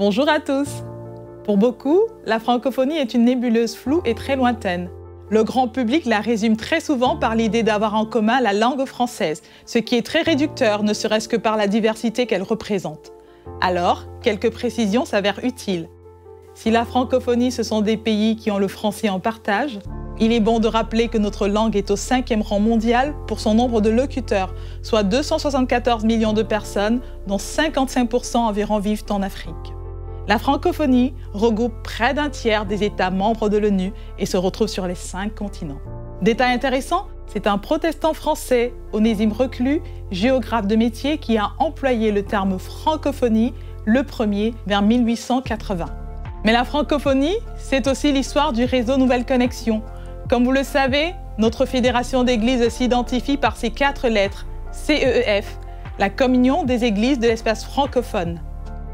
Bonjour à tous. Pour beaucoup, la francophonie est une nébuleuse floue et très lointaine. Le grand public la résume très souvent par l'idée d'avoir en commun la langue française, ce qui est très réducteur, ne serait-ce que par la diversité qu'elle représente. Alors, quelques précisions s'avèrent utiles. Si la francophonie, ce sont des pays qui ont le français en partage, il est bon de rappeler que notre langue est au 5e rang mondial pour son nombre de locuteurs, soit 274 millions de personnes, dont 55% environ vivent en Afrique. La francophonie regroupe près d'un tiers des États membres de l'ONU et se retrouve sur les 5 continents. Détail intéressant, c'est un protestant français, Onésime Reclus, géographe de métier, qui a employé le terme francophonie le premier vers 1880. Mais la francophonie, c'est aussi l'histoire du réseau Nouvelle Connexion. Comme vous le savez, notre fédération d'églises s'identifie par ses 4 lettres, CEEF, la communion des églises de l'espace francophone.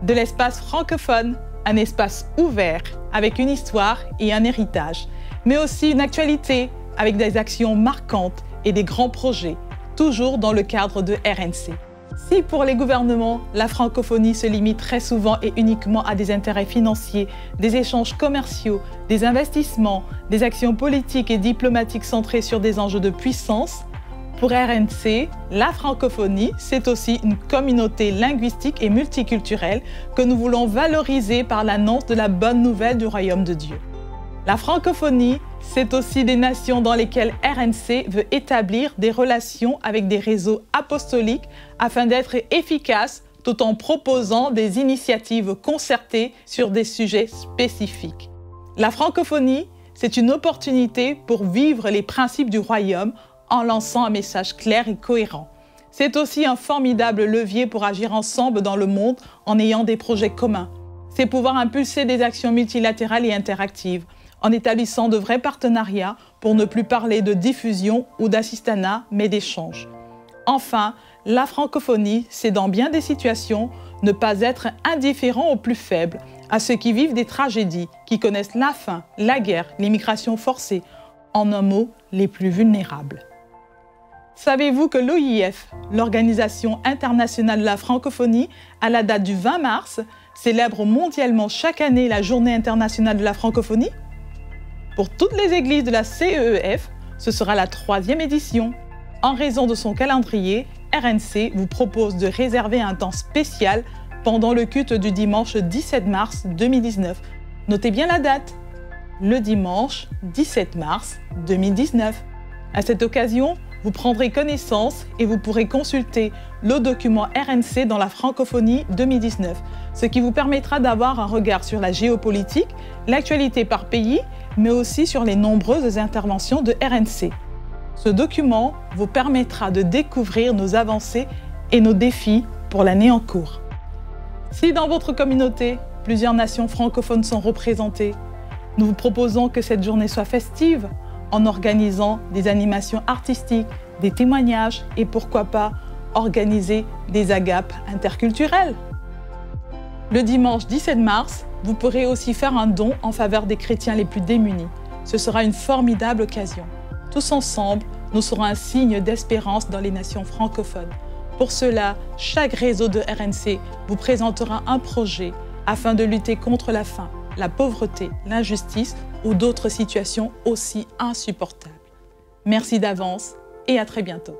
De l'espace francophone, un espace ouvert, avec une histoire et un héritage, mais aussi une actualité, avec des actions marquantes et des grands projets, toujours dans le cadre de RNC. Si pour les gouvernements, la francophonie se limite très souvent et uniquement à des intérêts financiers, des échanges commerciaux, des investissements, des actions politiques et diplomatiques centrées sur des enjeux de puissance, pour RNC, la francophonie, c'est aussi une communauté linguistique et multiculturelle que nous voulons valoriser par l'annonce de la bonne nouvelle du royaume de Dieu. La francophonie, c'est aussi des nations dans lesquelles RNC veut établir des relations avec des réseaux apostoliques afin d'être efficace tout en proposant des initiatives concertées sur des sujets spécifiques. La francophonie, c'est une opportunité pour vivre les principes du royaume en lançant un message clair et cohérent. C'est aussi un formidable levier pour agir ensemble dans le monde en ayant des projets communs. C'est pouvoir impulser des actions multilatérales et interactives, en établissant de vrais partenariats pour ne plus parler de diffusion ou d'assistanat, mais d'échange. Enfin, la francophonie, c'est dans bien des situations ne pas être indifférent aux plus faibles, à ceux qui vivent des tragédies, qui connaissent la faim, la guerre, l'immigration forcée, en un mot, les plus vulnérables. Savez-vous que l'OIF, l'Organisation internationale de la francophonie, à la date du 20 mars, célèbre mondialement chaque année la Journée internationale de la francophonie? Pour toutes les églises de la CEEF, ce sera la 3e édition. En raison de son calendrier, RNC vous propose de réserver un temps spécial pendant le culte du dimanche 17 mars 2019. Notez bien la date, le dimanche 17 mars 2019. À cette occasion, vous prendrez connaissance et vous pourrez consulter le document RNC dans la francophonie 2019, ce qui vous permettra d'avoir un regard sur la géopolitique, l'actualité par pays, mais aussi sur les nombreuses interventions de RNC. Ce document vous permettra de découvrir nos avancées et nos défis pour l'année en cours. Si dans votre communauté, plusieurs nations francophones sont représentées, nous vous proposons que cette journée soit festive, en organisant des animations artistiques, des témoignages et pourquoi pas organiser des agapes interculturelles. Le dimanche 17 mars, vous pourrez aussi faire un don en faveur des chrétiens les plus démunis. Ce sera une formidable occasion. Tous ensemble, nous serons un signe d'espérance dans les nations francophones. Pour cela, chaque réseau de RNC vous présentera un projet afin de lutter contre la faim, la pauvreté, l'injustice ou d'autres situations aussi insupportables. Merci d'avance et à très bientôt.